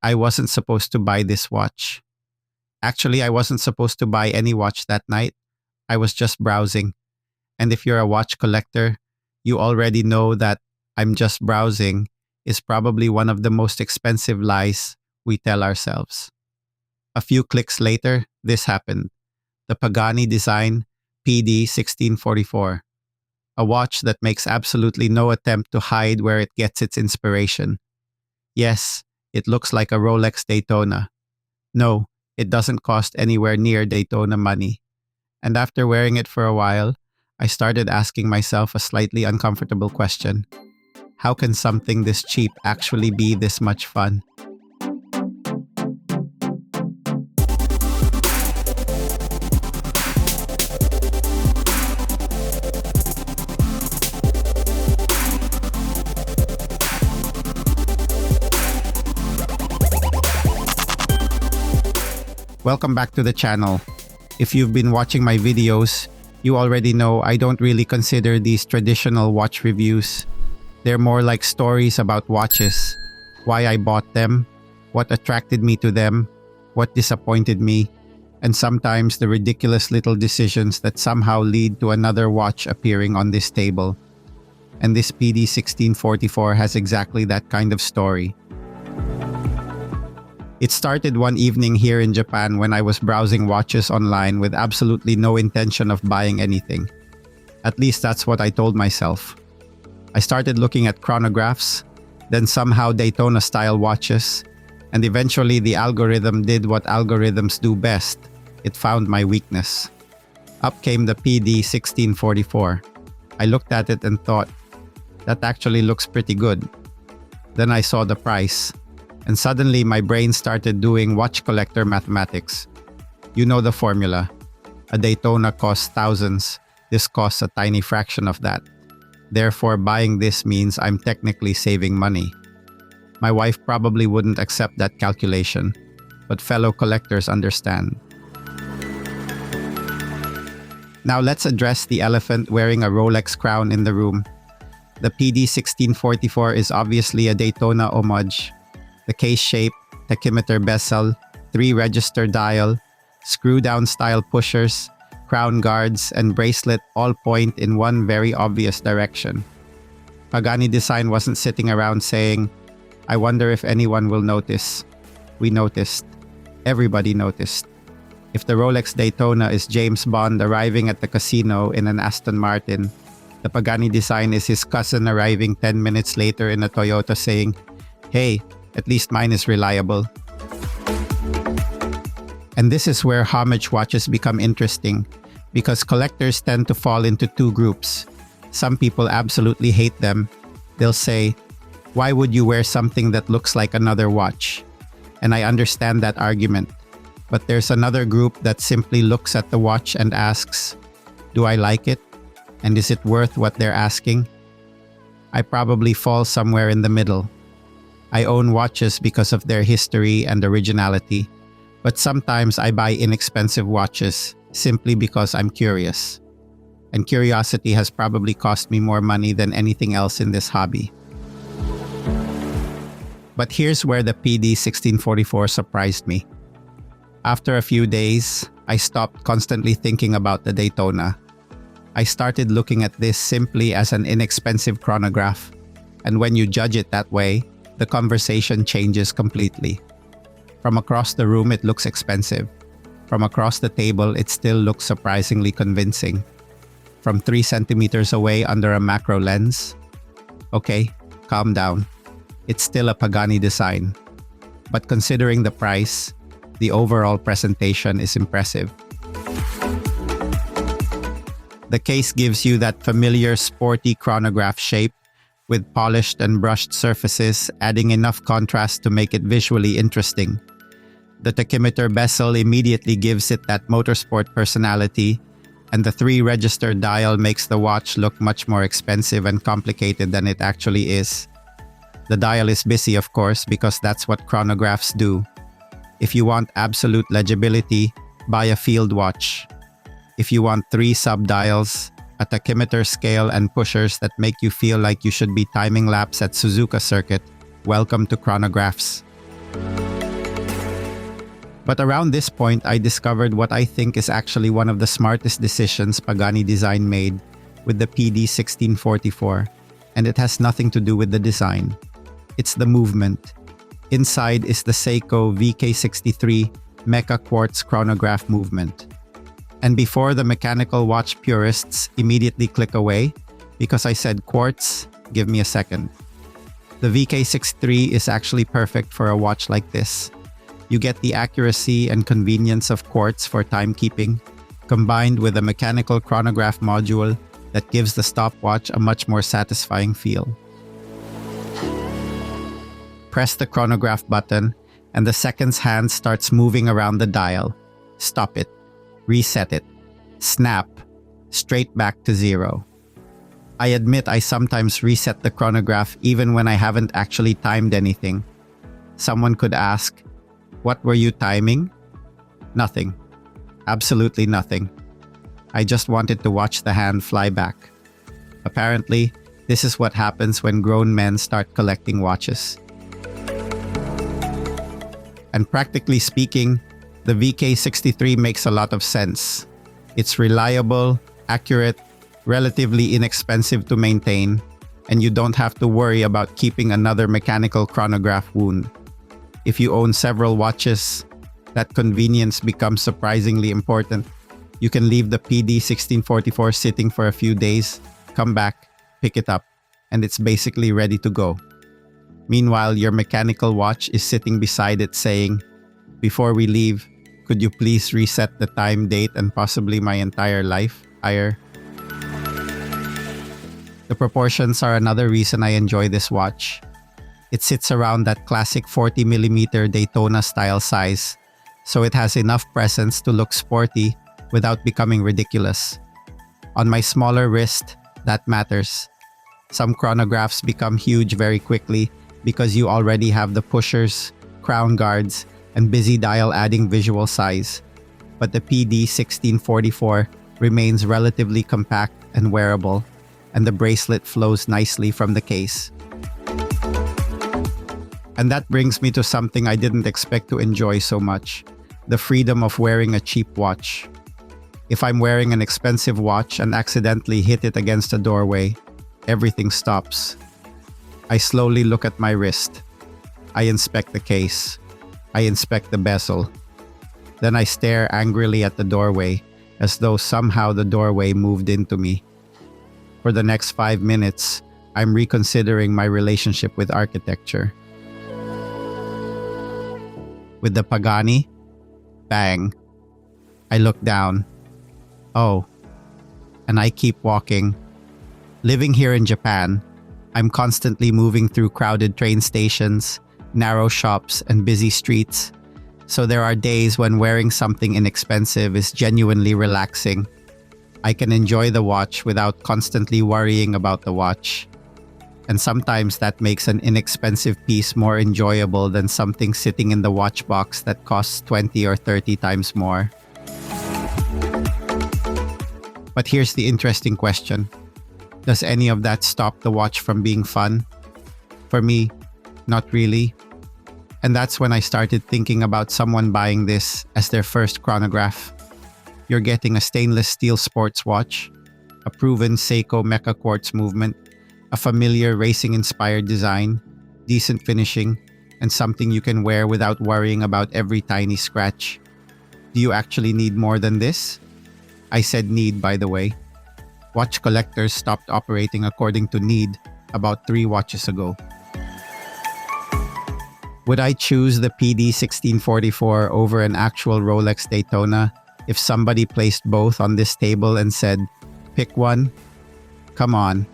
I wasn't supposed to buy this watch. Actually, I wasn't supposed to buy any watch that night. I was just browsing. And if you're a watch collector, you already know that "I'm just browsing" is probably one of the most expensive lies we tell ourselves. A few clicks later, this happened. The Pagani Design PD-1644. A watch that makes absolutely no attempt to hide where it gets its inspiration. Yes, it looks like a Rolex Daytona. No, it doesn't cost anywhere near Daytona money. And after wearing it for a while, I started asking myself a slightly uncomfortable question. How can something this cheap actually be this much fun? Welcome back to the channel. If you've been watching my videos, you already know I don't really consider these traditional watch reviews. They're more like stories about watches, why I bought them, what attracted me to them, what disappointed me, and sometimes the ridiculous little decisions that somehow lead to another watch appearing on this table. And this PD-1644 has exactly that kind of story. It started one evening here in Japan when I was browsing watches online with absolutely no intention of buying anything. At least that's what I told myself. I started looking at chronographs, then somehow Daytona-style watches, and eventually the algorithm did what algorithms do best. It found my weakness. Up came the PD-1644. I looked at it and thought, that actually looks pretty good. Then I saw the price. And suddenly my brain started doing watch collector mathematics. You know the formula. A Daytona costs thousands. This costs a tiny fraction of that. Therefore, buying this means I'm technically saving money. My wife probably wouldn't accept that calculation, but fellow collectors understand. Now let's address the elephant wearing a Rolex crown in the room. The PD-1644 is obviously a Daytona homage. The case shape, tachymeter bezel, 3-register dial, screw-down style pushers, crown guards, and bracelet all point in one very obvious direction. Pagani Design wasn't sitting around saying, "I wonder if anyone will notice." We noticed. Everybody noticed. If the Rolex Daytona is James Bond arriving at the casino in an Aston Martin, the Pagani Design is his cousin arriving 10 minutes later in a Toyota saying, "Hey, at least mine is reliable." And this is where homage watches become interesting, because collectors tend to fall into two groups. Some people absolutely hate them. They'll say, "Why would you wear something that looks like another watch?" And I understand that argument. But there's another group that simply looks at the watch and asks, "Do I like it? And is it worth what they're asking?" I probably fall somewhere in the middle. I own watches because of their history and originality, but sometimes I buy inexpensive watches simply because I'm curious. And curiosity has probably cost me more money than anything else in this hobby. But here's where the PD-1644 surprised me. After a few days, I stopped constantly thinking about the Daytona. I started looking at this simply as an inexpensive chronograph, and when you judge it that way, the conversation changes completely. From across the room, it looks expensive. From across the table, it still looks surprisingly convincing. From 3 centimeters away under a macro lens, okay, calm down. It's still a Pagani Design. But considering the price, the overall presentation is impressive. The case gives you that familiar sporty chronograph shape, with polished and brushed surfaces, adding enough contrast to make it visually interesting. The tachymeter bezel immediately gives it that motorsport personality, and the 3-register dial makes the watch look much more expensive and complicated than it actually is. The dial is busy, of course, because that's what chronographs do. If you want absolute legibility, buy a field watch. If you want 3 sub-dials, a tachymeter scale, and pushers that make you feel like you should be timing laps at Suzuka circuit, welcome to chronographs. But around this point, I discovered what I think is actually one of the smartest decisions Pagani Design made with the PD-1644, and it has nothing to do with the design. It's the movement. Inside is the Seiko VK63 meca-quartz chronograph movement. And before the mechanical watch purists immediately click away, because I said quartz, give me a second. The VK63 is actually perfect for a watch like this. You get the accuracy and convenience of quartz for timekeeping, combined with a mechanical chronograph module that gives the stopwatch a much more satisfying feel. Press the chronograph button, and the seconds hand starts moving around the dial. Stop it. Reset it. Snap. Straight back to 0. I admit I sometimes reset the chronograph even when I haven't actually timed anything. Someone could ask, "What were you timing?" Nothing. Absolutely nothing. I just wanted to watch the hand fly back. Apparently, this is what happens when grown men start collecting watches. And practically speaking, the VK63 makes a lot of sense. It's reliable, accurate, relatively inexpensive to maintain, and you don't have to worry about keeping another mechanical chronograph wound. If you own several watches, that convenience becomes surprisingly important. You can leave the PD-1644 sitting for a few days, come back, pick it up, and it's basically ready to go. Meanwhile, your mechanical watch is sitting beside it saying, "Before we leave, could you please reset the time, date, and possibly my entire life?" The proportions are another reason I enjoy this watch. It sits around that classic 40mm Daytona style size, so it has enough presence to look sporty without becoming ridiculous. On my smaller wrist, that matters. Some chronographs become huge very quickly because you already have the pushers, crown guards, and busy dial adding visual size. But the PD-1644 remains relatively compact and wearable, and the bracelet flows nicely from the case. And that brings me to something I didn't expect to enjoy so much: the freedom of wearing a cheap watch. If I'm wearing an expensive watch and accidentally hit it against a doorway, everything stops. I slowly look at my wrist. I inspect the case. I inspect the bezel. Then I stare angrily at the doorway, as though somehow the doorway moved into me. For the next 5 minutes, I'm reconsidering my relationship with architecture. With the Pagani, bang. I look down. Oh. And I keep walking. Living here in Japan, I'm constantly moving through crowded train stations, narrow shops, and busy streets. So there are days when wearing something inexpensive is genuinely relaxing. I can enjoy the watch without constantly worrying about the watch. And sometimes that makes an inexpensive piece more enjoyable than something sitting in the watch box that costs 20 or 30 times more. But here's the interesting question. Does any of that stop the watch from being fun? For me, not really. And that's when I started thinking about someone buying this as their first chronograph. You're getting a stainless steel sports watch, a proven Seiko meca-quartz movement, a familiar racing-inspired design, decent finishing, and something you can wear without worrying about every tiny scratch. Do you actually need more than this? I said need, by the way. Watch collectors stopped operating according to need about 3 watches ago. Would I choose the PD-1644 over an actual Rolex Daytona if somebody placed both on this table and said, "Pick one"? Come on.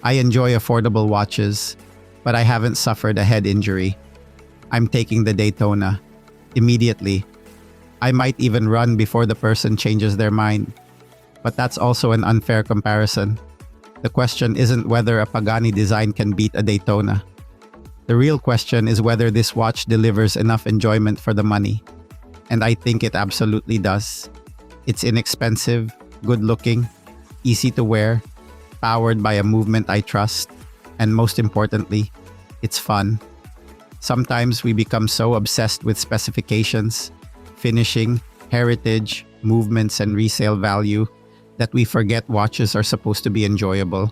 I enjoy affordable watches, but I haven't suffered a head injury. I'm taking the Daytona. Immediately. I might even run before the person changes their mind. But that's also an unfair comparison. The question isn't whether a Pagani design can beat a Daytona. The real question is whether this watch delivers enough enjoyment for the money. And I think it absolutely does. It's inexpensive, good-looking, easy to wear, powered by a movement I trust, and most importantly, it's fun. Sometimes we become so obsessed with specifications finishing, heritage, movements, and resale value that we forget watches are supposed to be enjoyable.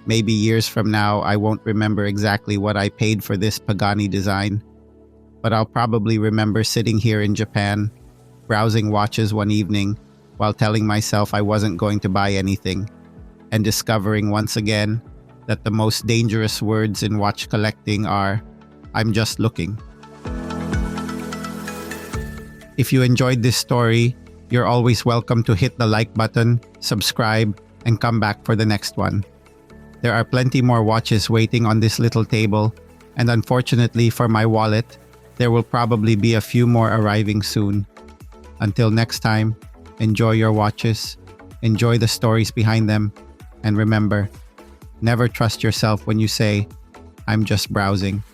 Maybe years from now, I won't remember exactly what I paid for this Pagani design, but I'll probably remember sitting here in Japan, browsing watches one evening while telling myself I wasn't going to buy anything, and discovering once again that the most dangerous words in watch collecting are, "I'm just looking." If you enjoyed this story, you're always welcome to hit the like button, subscribe, and come back for the next one. There are plenty more watches waiting on this little table, and unfortunately for my wallet, there will probably be a few more arriving soon. Until next time, enjoy your watches, enjoy the stories behind them, and remember, never trust yourself when you say, "I'm just browsing."